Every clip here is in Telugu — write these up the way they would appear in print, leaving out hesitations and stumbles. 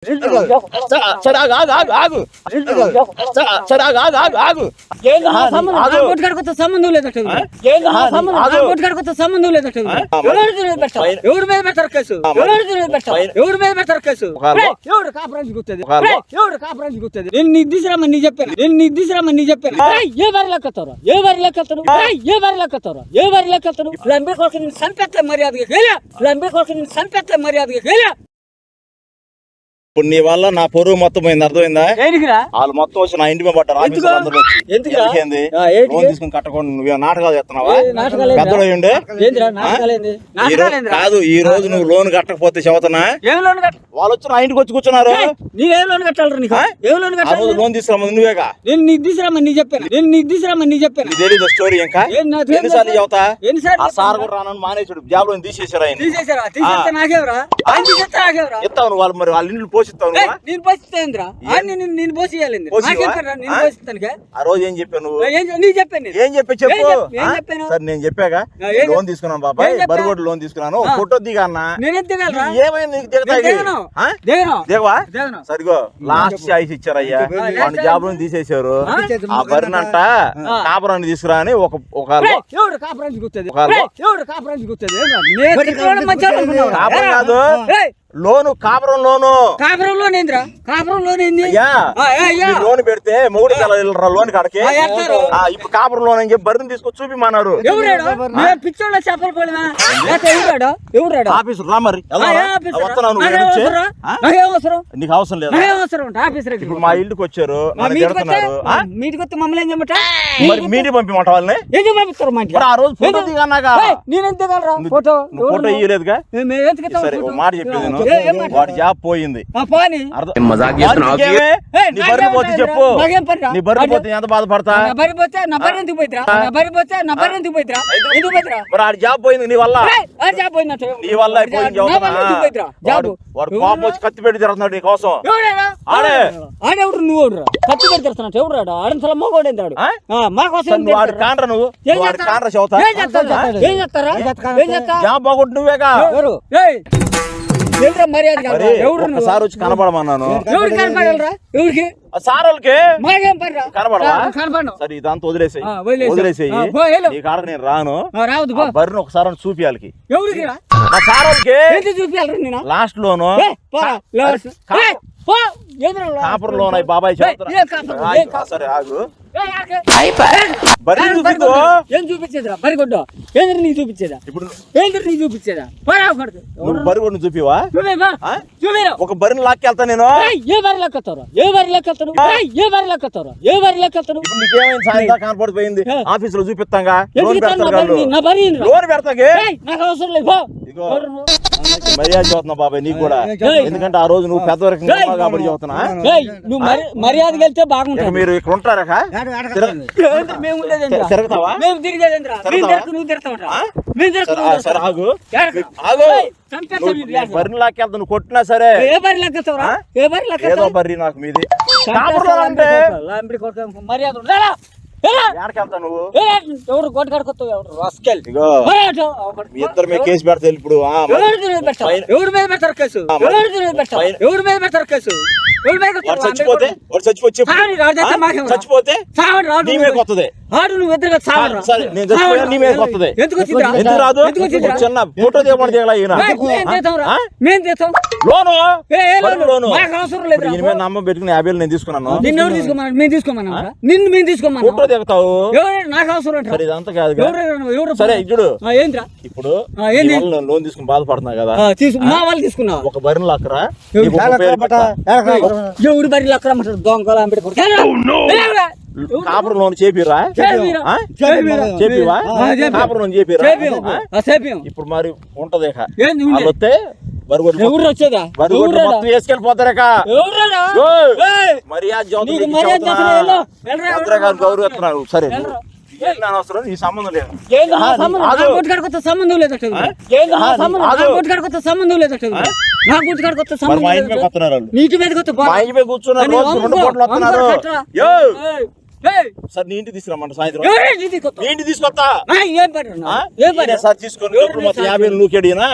సరే ఆగు ఆగు ఆగు ఆగు సరే ఆగు ఆగు ఆగు ఆగు సంబంధం లేదట సంబంధం లేదట ఎవరి మీద పెట్టారు కేసు ఎవరి మీద పెట్టారు కేసు ఎవడు కాపురానికి గుర్తుంది ఎవడు కాపురానికి గుర్తుంది నేను నీకు తీసుకురామని నీ చెప్పాను ఏ వారి లెక్కతారు లంబే కోసం సంపెత్తే మర్యాదగా ఇప్పుడు నీ వల్ల నా పొరుగు మొత్తం పోయింది, అర్థమైందా? వాళ్ళు మొత్తం వచ్చి నా ఇంటి మీద పడ్డారు. లోన్ తీసుకుని కట్టకుండా నువ్వు నాటకాలు చేస్తున్నావా? పెద్దలు అయ్యండి కాదు. ఈ రోజు నువ్వు లోన్ కట్టకపోతే చెబుతున్నా వాళ్ళు వచ్చి నా ఇంటికి వచ్చి కూర్చున్నారు. లోన్ తీసుకురామని నువ్వేగా నేను నీకు తీసుకురామని చెప్పాను తెలీదు స్టోరీ. ఇంకా ఎన్నిసార్లు చెబుతా? సార్ కూడా రానని మానేసాడు, జాబ్ లో తీసేసారు. ఆయన ఇస్తావు నువ్వు వాళ్ళు, మరి వాళ్ళ ఇంట్లో పోషిస్తావు. నేను పోషిస్తాను ఆ రోజు ఏం చెప్పావు నువ్వు? ఏం చెప్పి చెప్పు. సరే నేను చెప్పాగా లోన్ తీసుకున్నాను బాబాయ్, బరిగోడు లోన్ తీసుకున్నాను, ఫోటో దిగా అన్నా. ఏమైంది? దేవా సరిగో లాస్ట్ చాయిస్ ఇచ్చారయ్యా, వాళ్ళ జాబ్ లో తీసేసారు. ఆ బరినంట కాపురాన్ని తీసుకురా అని ఒక కాపురం కాదు, లోను కాపురం లోన్ పెడితే మూడు లోన్ కాడకి ఇప్పుడు కాపురం లోన్ అని చెప్పి బరిని తీసుకొచ్చి చూపిమన్నారు. ఆఫీసు రా, మరి నీకు అవసరం లేదు. ఇప్పుడు మా ఇల్లుకి వచ్చారు, మీటింగ్ పంపిమంట వాళ్ళని. ఆ రోజు ఫోటో దిగన్నాగా ఫోటో ఇయ్యలేదుగా. సరే మాట చెప్పేది, వాడి జాబ్ పోయింది. నీ బర్రె పోతే చెప్పు, నీ బర్రె పోతే ఎంత బాధపడతా? మరి ఆడి జాబ్ పోయింది నీ వల్ల. నీ వల్ల అయిపోయింది. వాడు కోపం వచ్చి కత్తి పెట్టి తిరుగుతున్నాడు నీ కోసం. ఆడెవడు నువ్వు కత్తి పెట్టి తిరుగుతున్నాడు. ఎవడు ఆడంతల మగోడేందాడు మా కోసం. వాడు కాండ్ర, నువ్వు వాడి కాండ్ర చెబుతా. జాబ్ బాగుంటు నువ్వేగా. ఒకసారి వచ్చి కనపడమన్నాను. సార్ వాళ్ళకి కనపడవా? సరే ఇదంతా వదిలేసేయి. ఈ కాడకు నేను రాను. బరిని ఒకసారి చూపియాలకి సార్ వాళ్ళకి లాస్ట్ లోను కాపురం లోన్ అయి బాబాయ్. సరే ఆగు. ఏం చూపించేదా బరిగొడ్డ? ఏంద్ర నీకు చూపించేదా? ఇప్పుడు ఏంద్ర నీకు చూపించేదా? బరిగొడ్డు చూపివా? ఒక బరిని లాక్కెళ్తా నేను. ఏ బరి లెక్కతారు? నీకేమైంది? సాయంత్రం కనపడిపోయింది, ఆఫీస్ లో చూపిస్తాగా. లోన్ పెడతా నాకు అవసరం లేదు. మర్యాద చదువుతున్నా బాబాయ్ నీకు కూడా, ఎందుకంటే ఆ రోజు నువ్వు పెద్దవరకు కాబట్టి చదువుతున్నా. నువ్వు మర్యాదకి వెళ్తే బాగుంటుంది. మీరు ఇక్కడ ఉంటారా? తిరగతావా? బర్రెని లాక్కెళ్తా, నువ్వు కొట్టినా సరే. ఏదో బర్రీ నాకు మీది. మర్యాద నువ్వు ఎవరు కొట్టుకాడుకొస్తావు? మీ ఇద్దరు మీద కేసు పెడతా. ఇప్పుడు ఎవరి మీద పెడతారు కేసు? చచ్చిపోతే ఎందుకు రాదు? చిన్న ఫోటో దిగమని లోను నమ్మ పెట్టుకుని 50,000 నేను తీసుకున్నాను. నిన్ను తీసుకోమన్నా ఫోటో దిగుతావు. నాకు అవసరం సరే ఇదంతా కాదు. సరే చూడు, ఇప్పుడు లోన్ తీసుకుని బాధపడుతున్నా కదా, మా వాళ్ళు తీసుకున్నా. ఒక బరిని లాక్కరా. ఎవరు బరి లక్కరమ్మంటారు? దొంగలు కాపురం లోన్ చేపిరా? కాపురం లోన్ చేపిరా? ఇప్పుడు మరి ఉంటది వస్తే ఎవరు వచ్చేదా? వేసుకెళ్ళిపోతారా? గౌరవిస్తున్నారు. సరే అవసరం, ఈ సంబంధం లేదు. సంబంధం లేదట. కూర్చున్నారు. సార్ నీ ఇంటికి తీసుకురమ్మంట సాయంత్రం ఎవరు ఇంటికి తీసుకొస్తావు? నీ ఇంటికి తీసుకొస్తా ఏం పని అన్నా? ఏం పని? సార్ తీసుకొని డబ్బులు మొత్తం 50 నూకేడినా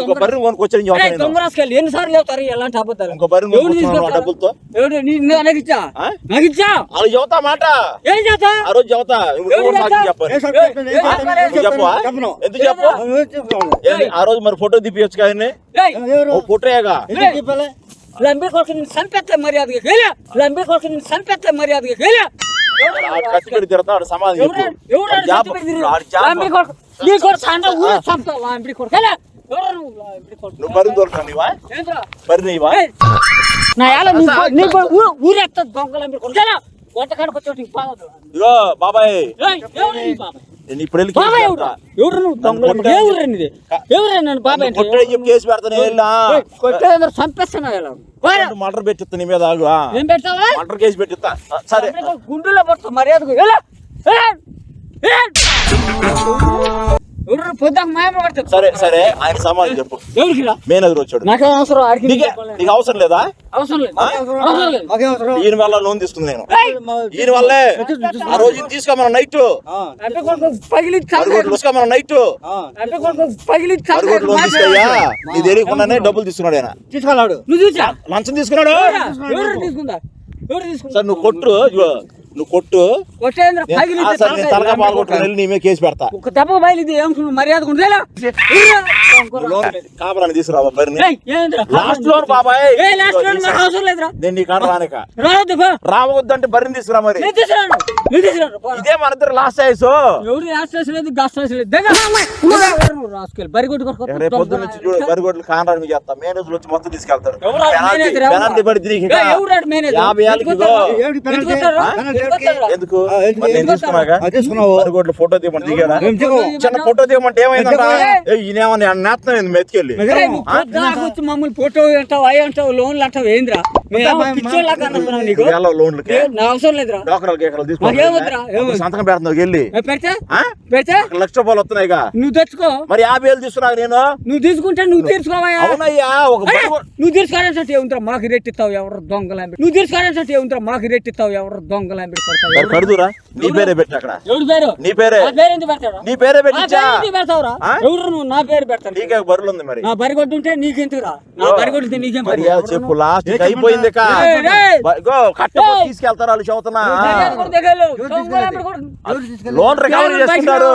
ఇంకో బర్రెని కొనుక్కొచ్చి దొంగ రాసుకెళ్ళి ఎన్నిసార్లు చెప్తారు ఎలాంటి అబద్ధాలు? ఇంకో బర్రెని ఎవరు కొనుక్కొచ్చిన తీసుకొస్తారు? డబ్బులతో ఎవరు నాకిచ్చా నాకిచ్చా వాళ్ళు చెబుతా మాట ఏం చేస్తా? ఆ రోజు చెబుతా ఎవరు చెబుతా? చెప్పాలి చెప్పు. చెప్పవా ఎందుకు చెప్పు ఏంది? ఆ రోజు మరి ఫోటో తీపియొచ్చు కానీ ఫోటోయేగా లంబి కొడుకుని సంపెత్త మర్యాదగా వెళ్ళా లంబి కొడుకుని సంపెత్త మర్యాదగా వెళ్ళా కత్తి పెట్టి తిడతాడు సమాధి చెప్పు లంబి కొడుకు నీ కొడుకు సండ ఊరు చంపుతావు లంబి కొడుకు వెళ్ళా నువ్వు బరి దొరక నీవా బరి నీవా నా యాల ఊరేస్తుంది దొంగ లంబి కొడుకు వెళ్ళా వంట కాడికి వచ్చి నీకు బాగోదు. ఇగో బాబాయ్ ఎవరు నీ బాబాయ్? నేను ఇప్పుడు వెళ్ళి బాబాయ్ ఎవరు నువ్వు దొంగ ఏ ఊరు నీది ఎవరే నన్ను బాబాయ్ అంటే? కొట్టని చెప్పి కేసు పెడతాను వెళ్ళా కొట్టేందరూ చంపేస్తున్నా మటర్ పెట్టిస్తా నీ మీద ఆగు ఏం పెడతావా? మటర్ కేసు పెట్టిస్తా సరే గుండెలో పడుతుంది మర్యాదకు ఎలా పొద్దాక మాయమ పడుతుంది. సరే సరే ఆయన సమాధానం చెప్పు ఎవరికి మేనేజర్ వచ్చాడు నాకేం అవసరం ఆడికి నీకు అవసరం లేదా అవసరం లేదు అవసరం లేదు. ఈయన వల్ల లోన్ తీసుకుంది నేను ఈయన వల్లే ఆ రోజు తీసుకోమన్న నైట్ అంటే కొడుకు పగిలిచ్చి తీసుకోమన్న నైట్ పగిలిచ్చి లోన్ తీసుకోయ్యా నీ తెలియకుండానే డబ్బులు తీసుకున్నాడు ఆయన తీసుకున్నాడు. నువ్వు చూసా లంచం తీసుకున్నాడు ఎవరు తీసుకుందా ఎవరు తీసుకుందా? సార్ నువ్వు కొట్టు ఇదిగో, నువ్వు కొట్టు కొట్టేంద్ర సార్ నేను తలగా పాల్గొట్టుకుని వెళ్ళి నీ మీద కేసు పెడతా ఒక దెబ్బ బయలుది ఏం మర్యాద ఉండేలా కాపరాన్ని తీసుకురావా బరిని లాస్ట్ లోన్ బాబాయ్ అవసరం లేదురా నేను నీ కాడ రానిక రావద్దు రావద్దంటే బరిని తీసుకురా మరి ఇదే మన ఇద్దరు లాస్ట్ అయ్యేసు ఎవరు రాష్ట్రం లేదు గాస్ట్రేస్ లేదు రాసుకెళ్ళి బరి కొట్టుకో రేపు పొద్దున్న నుంచి చూడు బరిగొడ్లు కానరాని మీకు చేస్తా మేనేజర్ వచ్చి మొత్తం తీసుకెళ్తారు పెనాల్టీ పడి తిరిగి 50 ఏళ్ళకి ఇదిగో. ఎందుకు మరి నేను తీసుకున్నాగా బరిగొడ్లు ఫోటో తీయమంటే దిగాడా చిన్న ఫోటో తీయమంటే ఏమైందంట ఈయనేమన్నా నేత్తం ఏంది మెతికెళ్ళి మమ్మల్ని ఫోటో అంటావు అవి అంటావు లోన్లు అంటావు ఏంద్రా నీకు లోన్లకి నా అవసరం లేదురా డోకరాలు గీకరాలు తీసుకుని సంతకం పెడుతున్నావు వెళ్ళి పెడితే పెడితే ₹1,00,000 వస్తున్నాయిగా నువ్వు తెచ్చుకో మరి 50,000 తీసుకున్నా నేను నువ్వు తీసుకుంటే నువ్వు తీర్చుకోవా అవునయ్యా ఒక నువ్వు తీర్చుకోవాలంటే ఏముంటారా మాకు రెట్టిస్తావు ఎవరు దొంగలాంబి నువ్వు తీర్చుకోవాలంటే ఏముంటారా మాకు రెట్టిస్తావు ఎవరు దొంగలాంబి కొడతావు కడుదురా నీ పేరే పెట్టి అక్కడ ఎవరి పేరు నీ పేరే పేరు ఎందుకు పెడతాడు నీ పేరే పెట్టించా పెడతావురా ఎవరు నువ్వు నా పేరు పెడతాను నీకే బరులు ఉంది మరి నా బరిగొడ్డు ఉంటే నీకెందుకురా నా బరిగొడ్డు నీకేం మర్యాద చెప్పు లాస్ట్ అయిపోయింది కట్ట తీసుకెళ్తారు వాళ్ళు చెబుతున్నా లోన్ రికవరీ చేసుకుంటారు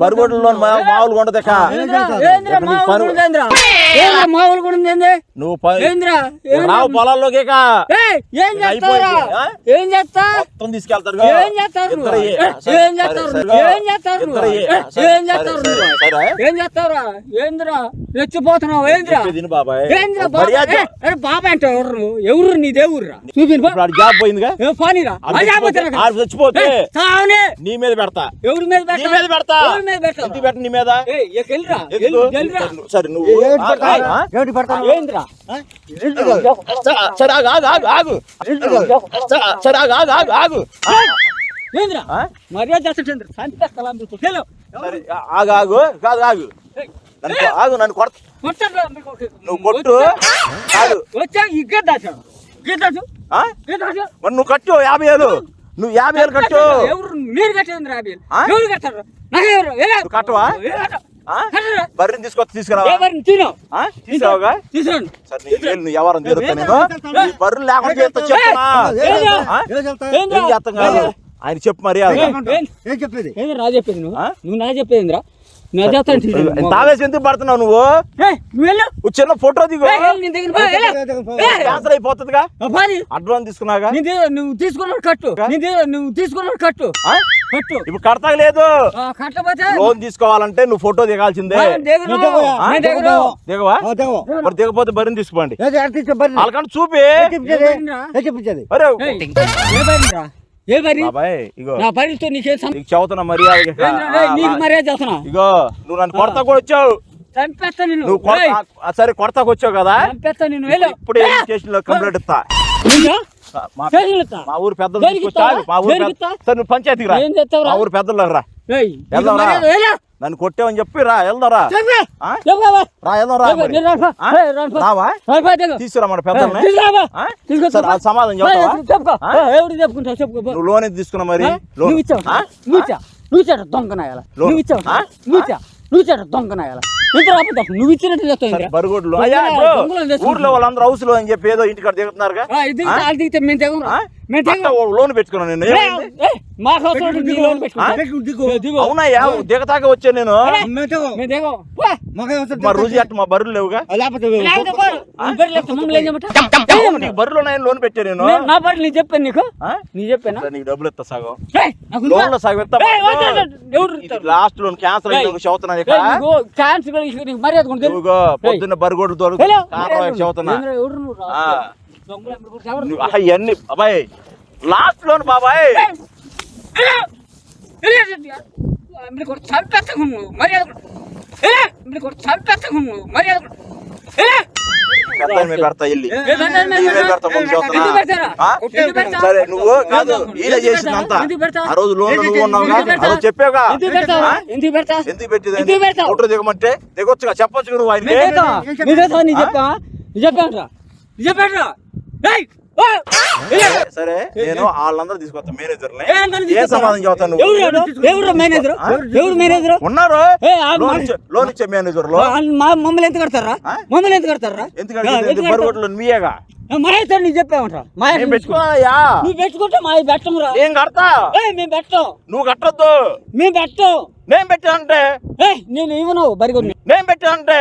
బరిగొడ్ల లోన్ మామూలుగా ఉండదు మామూలు కూడా నువ్వు రావు పొలాల్లోకి ఏం చేస్తా మొత్తం తీసుకెళ్తారు ఏం చేస్తారు ఏం చేస్తారు ఏం చేస్తారు ఏం చేస్తారు ఏం చేస్తావురా ఏంద్రా రెచ్చిపోతున్నావు ఏంద్రా బాబాయ్ ఏంద్రా బాబాయ్ అంటే ఎవరు ఎవరు నీదే ఊరురా చూపిన జాబ్ పోయిందిగా పానీరా చచ్చిపోతే నీ మీద పెడతా ఎవరి మీద నీ మీద పెడతా ఎవరి మీద పెడతా ఇంటికి పెట్ట నీ మీద సరే నువ్వు ఏంద్రా సరే ఆగు సరే ఆగు ఏంద్రా మర్యాద చేస్తుండ్ర ఆగు కాదు ఆగు నన్ను నువ్వు కొట్టు వచ్చా ఇగ్గేదాచు మరి నువ్వు కట్టు 50,000 నువ్వు 50,000 కట్టు ఎవరు మీరు కట్టేది 50,000 ఎవరు కట్టారు నాకు కట్టవా బర్రెని తీసుకురా తీసుకురావుగా సరే నువ్వు ఎవరని తిరుగుతా నేను బర్రెలు లేకుండా చేస్తా చెప్తున్నా ఆయన చెప్పు మరి ఏం చెప్పేది నా చెప్పేది నువ్వు నా చెప్పేదిరా తావేసి ఎందుకు పడుతున్నావు నువ్వు చిన్న ఫోటో దిగు క్యాన్సర్ అయిపోతుందిగా అడ్వాన్స్ తీసుకున్నాగా నువ్వు తీసుకున్నాడు కట్టు నువ్వు తీసుకున్నాడు కట్టు కట్టు ఇప్పుడు కడతా లేదు కట్టపోతే లోన్ తీసుకోవాలంటే నువ్వు ఫోటో దిగాల్సిందే దిగవా మరి దిగపోతే బరిని తీసుకోండి వాళ్ళకంటే చూపి ఏ బరి ఇగో నా బరితో నీకేం చదువుతున్నా మర్యాద నీకు మర్యాద చేస్తున్నా ఇగో నువ్వు నన్ను కొడతా కూడా వచ్చావు చంపేస్తా నిన్ను నువ్వు సరే కొడతాకు వచ్చావు కదా చంపేస్తా నిన్ను ఇప్పుడే స్టేషన్ లో కంప్లైంట్ ఇస్తా మా ఊరు పెద్దలు మా ఊరు నువ్వు పంచాయతీకి రా మా ఊరు పెద్దలు రా నన్ను కొట్టావని చెప్పి రా వెళ్దారా చెప్పు. ఆ? చెప్పు బాబా. రా వెళ్దాం రా చెప్పు, మరి. నేను రాను. ఆ? ఏయ్, రాను. రావా రాను, చెప్పు. తీసుకురా మన పెద్దల్ని తీసుకురా. ఆ? తీసుకో, సరే, ఆ సమాధానం చెప్తావా చెప్పుకో. ఆ? ఎవరికి చెప్పుకుంటావు చెప్పుకో. నువ్వు లోన్ ఎంత తీసుకున్నా మరి లోన్ నువ్వు ఇచ్చావు ఆ? నువ్వు ఇచ్చా నువ్వు ఇచ్చాడు దొంగనాయాల లోన్. నువ్వు ఇచ్చావు ఆ? నువ్వు ఇచ్చా నువ్వు ఇచ్చాడు దొంగనాయాల ఇంత రాకపోతే నువ్వు ఇచ్చినట్టు చెప్తావు బరుగుడ్లు అయ్యా ఇప్పుడు ఊర్లో వాళ్ళందరూ హౌస్ లో అని చెప్పి ఏదో ఇంటికాడ దిగుతున్నారుగా దిగితే మేము తెగం ఆ? మేము తెగం అట్ట లోన్ పెట్టుకున్నాను నేను ఏమైంది? మాకు అవసరం నీ లోన్ పెట్టుకుంటా దిగు అవునయ్యా దిగతాక వచ్చాను నేను మేము తెగం మరి రుజి అట్ట మా బర్రెలు లేవుగా అవును, నీకు బర్రెలు ఉన్నాయని లోన్ పెట్టా నేను నా పని నీ చెప్పాను నీకు ఆ? నీ చెప్పానా సరే, నీకు డబ్బులు ఇస్తా సగం నాకు లోన్ లో సగం ఇస్తా ఎవరు లాస్ట్ లోన్ క్యాన్సర్ అయ్యి చెబుతున్నాను ఇక ఛాన్స్ నీకు మర్యాద కొంటే నువ్వుగో పొద్దున్న బరిగొడ్లు తోలు చెబుతున్నా ఎవరు నువ్వు రా. ఆ. దొంగలు ఎవరు ఎవరు నువ్వు అవన్నీ అబ్బాయి లాస్ట్ లోన్ బాబాయ్ పెద్ద మీద పెడతా వెళ్ళి నీ మీద పెడతా ముందు చెబుతున్నా. ఆ? సరే నువ్వు కాదు ఈయన చేసిందంతా ఆ రోజు లోన్ నువ్వు ఉన్నావుగా ఆ రోజు చెప్పావుగా ఆ? ఎందుకు పెట్టింది ఫోటో దిగమంటే దిగొచ్చుగా చెప్పొచ్చు నువ్వు ఆయనకి సరే నేను వాళ్ళందరూ తీసుకొస్తా మేనేజర్ని ఏ సమాధానం చెబుతాను నువ్వు ఉన్నారు లోన్ ఇచ్చే మేనేజర్ లో మమ్మల్ని ఎంత కడతారా ఆ? మమ్మల్ని ఎంత కడతారా ఎందుకంటే బరుగొడ్లు మీయేగా మహేశ్వర్ నీకు చెప్పామంటారా నేను పెట్టుకోయా నువ్వు పెట్టుకుంటే మా పెట్టమురా నేను కడతా మేము పెట్టం నువ్వు కట్టొద్దు మేము పెట్టం నేను పెట్టానంటే నేను ఇవ్వను బరిగొడ్ని నేను పెట్టానంటే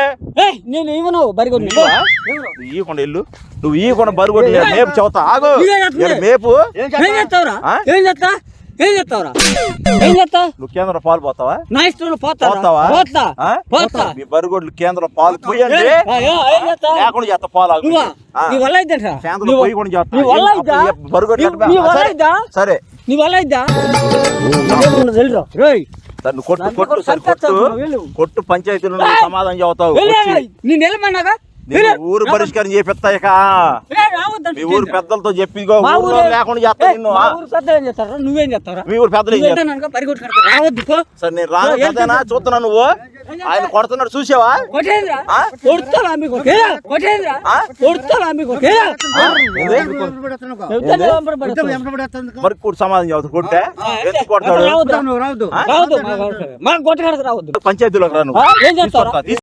నేను ఇవ్వను బరిగొడ్ని నువ్వు ఈకుండా ఇల్లు నువ్వు ఈకుండా బరుగొడ్లు మేపు చెబుతా ఆగు ఈడ మేపు ఏం చేస్తావురా ఆ? ఏం చేస్తా ఏం చేస్తావురా ఏం చేస్తా నువ్వు కేంద్ర పాలు పోతావా నా ఇష్టంలో పోతావా పోతావా పోతా ఆ? పోతా మీ బరుగొడ్లు కేంద్ర పాలు పోయండి ఏం చేస్తా లేకుండా చేస్తా పాలు ఆగు. నువ్వా ఆ. నీ వల్ల అయిద్దా కేంద్రం పోయి కూడా చేస్తా నీ వల్ల అయిద్దా బరుగొడ్లు నీ వల్ల సరే, అయిద్దా సరే నీ వల్ల అయిద్దా వెళ్ళరా రోయ్ సరే, నువ్వు కొట్టు సరే కొట్టు పంచాయతీలో నువ్వు సమాధానం చెబుతావు వచ్చి. నీ నిలమన్నాగా నేను ఊరు పరిష్కారం చేపిస్తా ఇక మీ ఊరు పెద్దలతో చెప్పి ఇదిగో మా ఊర్లో ఊరే- లేకుండా చేస్తా నిన్ను ఆ? ఊరు పెద్దలు ఏం చేస్తారా నువ్వేం చేస్తారా మీ ఊరు పెద్దలు ఏం చేస్తారు పరిగొట్టు కడతా రావద్దు పో సరే నేను రాను కదేనా చూస్తున్నా నువ్వు ఆయన కొడుతున్నాడు చూసావా కొట్టేంద్రా ఆ? కొడుతాను అమ్మి కొట్టేంద్రా ఆ? కొడుతాను అమ్మి మరి కూడా సమాధానం చెబుతా కొట్టే ఎందుకు కొడతాడు రావద్దు మాకు కొట్టకడక రావద్దు పంచాయతీలోకి రా నువ్వు ఏం చేస్తావురా? తీసుకొస్తా.